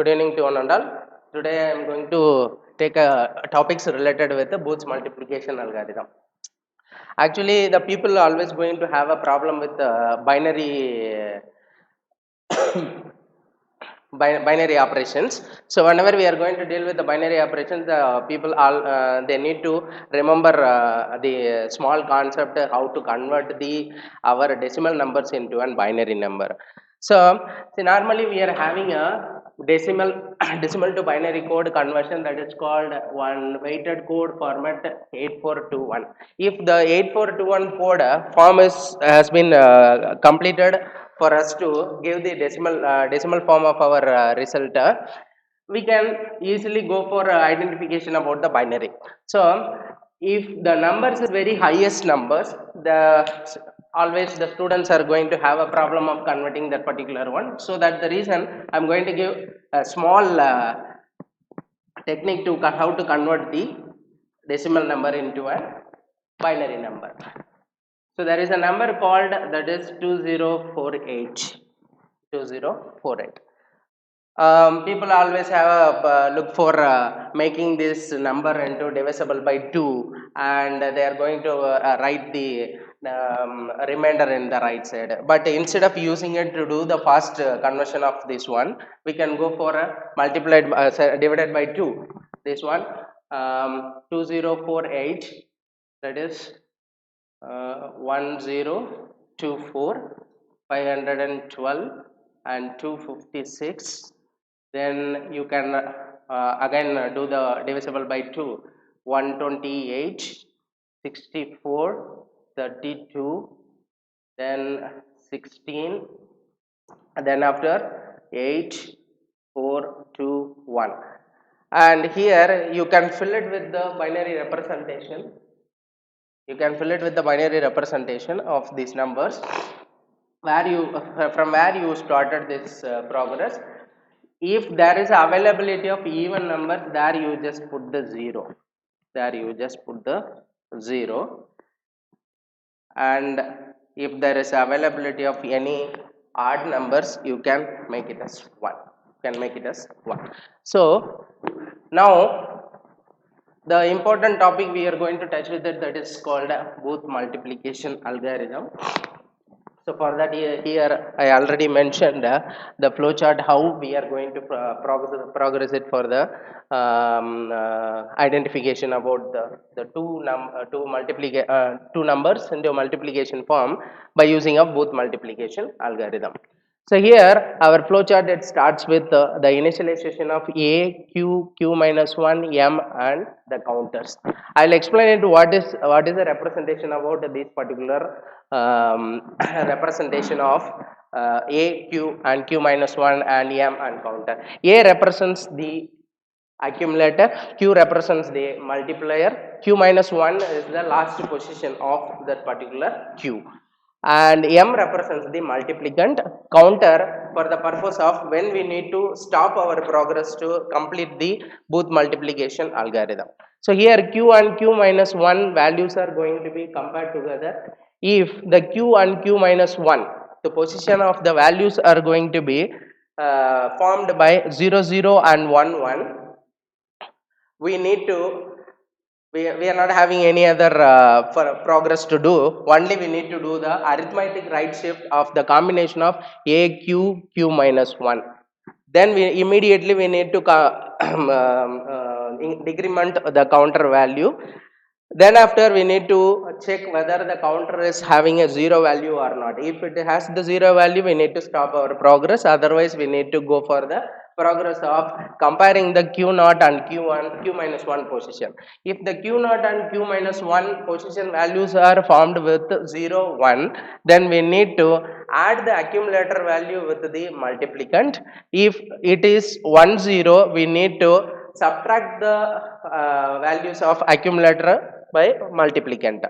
Good evening to one and all. Today I am going to take topics related with the Booth's multiplication algorithm. Actually, the people are always going to have a problem with binary binary operations. So whenever we are going to deal with the binary operations, the people all they need to remember the small concept how to convert the our decimal numbers into a binary number. So see, normally we are having a decimal decimal to binary code conversion that is called one weighted code format 8421. If the 8421 code form has been completed for us to give the decimal form of our result, we can easily go for identification about the binary. So if the numbers is very highest numbers, the always the students are going to have a problem of converting that particular one. So that's the reason I'm going to give a small technique to how to convert the decimal number into a binary number. So there is a number called that is 2048. 2048. People always have a look for making this number into divisible by 2, and they are going to write the remainder in the right side. But instead of using it to do the fast conversion of this one, we can go for a multiplied divided by 2. This one 2048, that is 1024 512 and 256. Then you can again do the divisible by 2. 128 64 32, then 16, and then after 8 4 2 1. And here you can fill it with the binary representation. You can fill it with the binary representation of these numbers where you from where you started this progress. If there is availability of even numbers, there you just put the 0. There you just put the 0. And if there is availability of any odd numbers, you can make it as 1. You can make it as 1. So now the important topic we are going to touch with it, that is called Booth multiplication algorithm. So for that, here I already mentioned the flowchart how we are going to progress it for the identification about the two numbers into multiplication form by using a Booth multiplication algorithm. So here our flowchart, it starts with the initialization of A, Q, Q minus 1, M, and the counters. I'll explain it what is the representation about this particular representation of A, Q, and Q minus 1, and M and counter. A represents the accumulator, Q represents the multiplier, Q minus 1 is the last position of that particular Q, and M represents the multiplicand, counter for the purpose of when we need to stop our progress to complete the Booth multiplication algorithm. So here Q and Q minus 1 values are going to be compared together. If the Q and Q minus 1, the position of the values are going to be formed by 0 0 and 1 1, we need to we are not having any other progress to do. Only we need to do the arithmetic right shift of the combination of A, Q, Q minus 1. Then we immediately we need to decrement the counter value. Then after we need to check whether the counter is having a 0 value or not. If it has the 0 value, we need to stop our progress. Otherwise we need to go for the progress of comparing the Q0 and Q minus 1 position. If the Q0 and Q minus 1 position values are formed with 0 1, then we need to add the accumulator value with the multiplicand. If it is 1 0, we need to subtract the values of accumulator by multiplicand.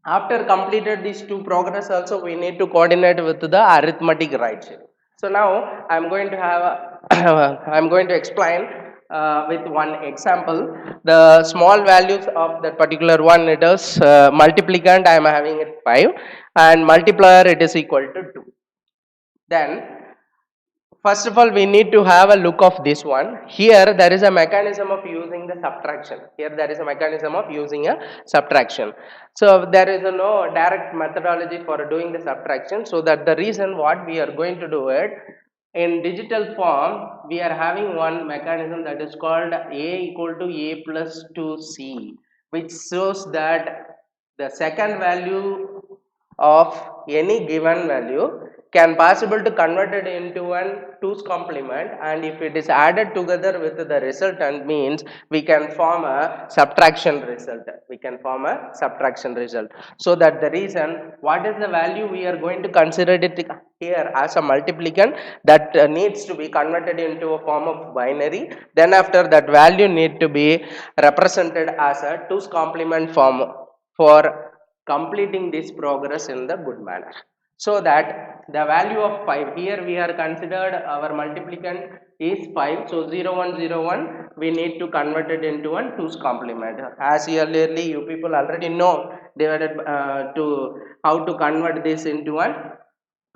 After completed these two progress, also we need to coordinate with the arithmetic right shift. So now I'm going to have I'm going to explain with one example. The small values of that particular one, it is multiplicand I am having it 5, and multiplier it is equal to 2. Then First of all, we need to have a look of this one. Here, there is a mechanism of using the subtraction. Here, there is a mechanism of using a subtraction. So, there is no direct methodology for doing the subtraction. So, that the reason what we are going to do it in digital form, we are having one mechanism that is called A equal to A plus 2C, which shows that the second value of any given value can possible to convert it into an 2's complement, and if it is added together with the resultant means we can form a subtraction result. So that the reason what is the value we are going to consider it here as a multiplicand that needs to be converted into a form of binary, then after that value need to be represented as a 2's complement form for completing this progress in the good manner. So that the value of 5, here we are considered our multiplicand is 5, so 0 1 0 1 we need to convert it into a 2's complement. As earlierly you people already know divided to how to convert this into a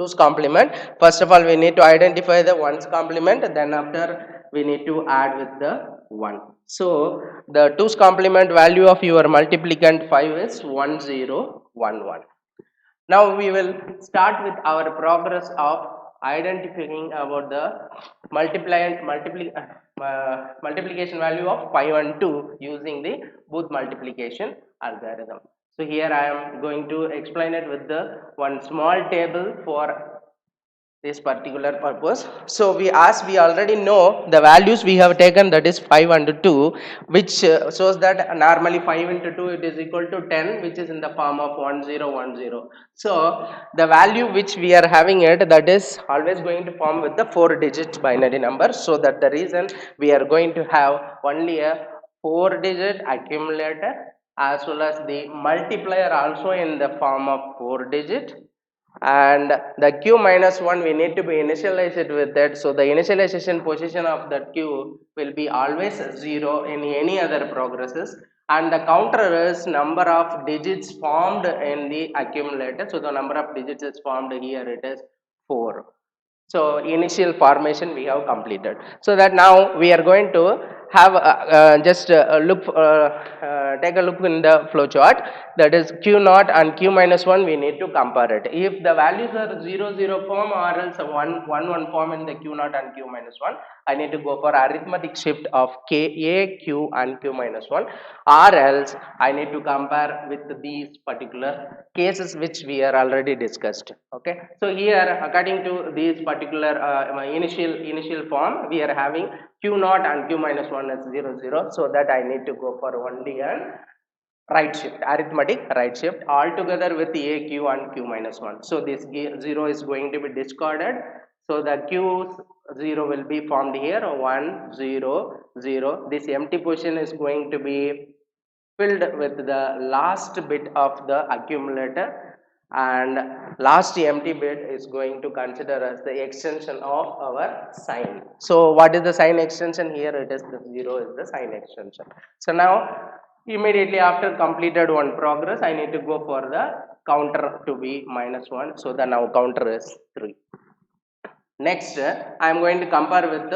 2's complement. First of all, we need to identify the 1's complement, then after we need to add with the 1. So the 2's complement value of your multiplicand 5 is 1011. Now we will start with our progress of identifying about the multiplication value of 5 and 2 using the Booth multiplication algorithm. So here I am going to explain it with the one small table for this particular purpose. So we, as we already know the values we have taken, that is 5 and 2, which shows that normally 5 into 2 it is equal to 10, which is in the form of 1010. So the value which we are having it, that is always going to form with the 4-digit binary number. So that the reason we are going to have only a 4-digit accumulator as well as the multiplier also in the form of 4-digit, and the q minus 1 we need to be initialized with that. So the initialization position of that q will be always 0 in any other progresses, and the counter is number of digits formed in the accumulator. So the number of digits is formed here, it is 4. So initial formation we have completed. So that now we are going to have just take a look in the flow chart, that is q naught and q minus 1 we need to compare it. If the values are 0 0 form or else 1 1 1 form in the q naught and q minus 1, I need to go for arithmetic shift of k a q and q minus 1, or else I need to compare with these particular cases which we are already discussed. Okay, so here according to these particular initial form we are having q naught and q minus 1 is 0 0, so that I need to go for only an right shift, arithmetic right shift altogether with a q and q minus 1. So this 0 is going to be discarded, so the q 0 will be formed here, 1 0 0. This empty position is going to be filled with the last bit of the accumulator, and last empty bit is going to consider as the extension of our sign. So what is the sign extension here? It is the 0 is the sign extension. So now immediately after completed one progress I need to go for the counter to be minus 1, so the now counter is 3. Next I am going to compare with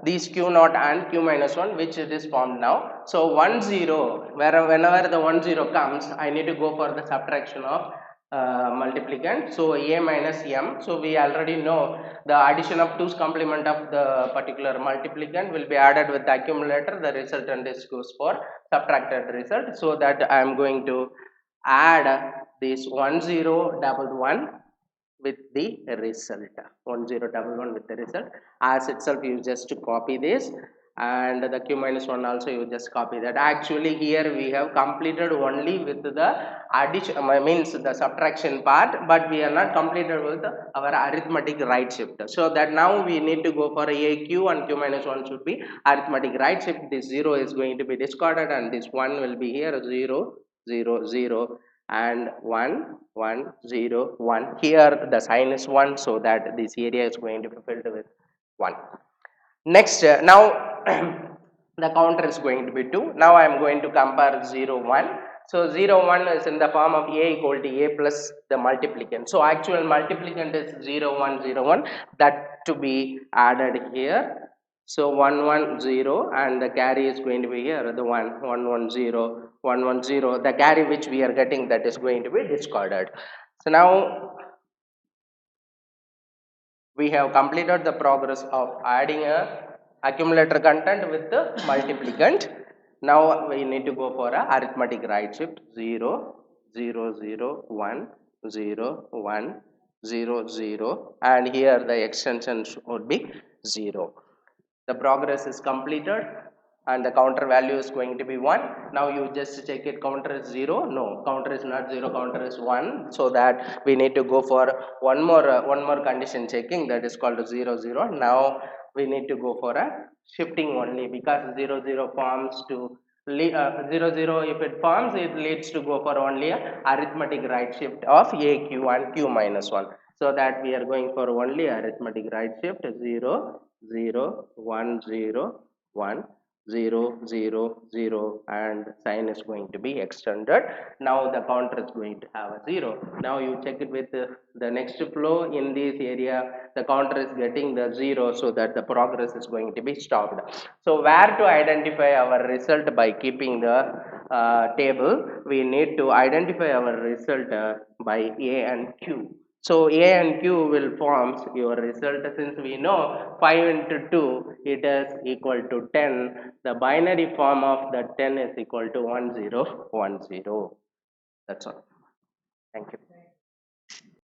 these q naught and q minus 1 which it is formed now. So 1 0, whenever the 1 0 comes I need to go for the subtraction of multiplicand, so a minus m. So we already know the addition of 2's complement of the particular multiplicand will be added with the accumulator, the resultant is goes for subtracted result. So that I am going to add this 1 0 double 1 with the result, 1011 with the result. As itself you just copy this, and the q minus 1 also you just copy that. Actually here we have completed only with the addition, means the subtraction part, but we are not completed with our arithmetic right shift. So that now we need to go for a q and q minus 1 should be arithmetic right shift. This 0 is going to be discarded and this 1 will be here, 0 0 0 and 1 1 0 1. Here the sign is 1, so that this area is going to be filled with 1. Next now the counter is going to be 2. Now I am going to compare 0 1 So 0 1 is in the form of a equal to a plus the multiplicand. So actual multiplicand is 0 1 0 1, that to be added here. So 1 1 0 and the carry is going to be here, the 1 1 1 0 1 1 0, the carry which we are getting, that is going to be discarded. So now we have completed the progress of adding a accumulator content with the multiplicand. Now we need to go for a arithmetic right shift. 0 0 0 1 0 1 0 0, and here the extension would be 0. The progress is completed and the counter value is going to be 1. Now you just check it, counter is 0, no, counter is not 0, counter is 1. So that we need to go for one more condition checking, that is called 0 0. Now we need to go for a shifting only, because 0 0 forms to 0 0, if it forms, it leads to go for only a arithmetic right shift of a q and q minus 1. So that we are going for only arithmetic right shift. 0 0 1 0 1 0 0 0, and sign is going to be extended. Now the counter is going to have a 0. Now you check it with the next flow in this area, the counter is getting the 0, so that the progress is going to be stopped. So where to identify our result by keeping the table, we need to identify our result by a and q. So a and q will forms your result. Since we know 5 into 2, it is equal to 10. The binary form of the 10 is equal to 1010. That's all. Thank you.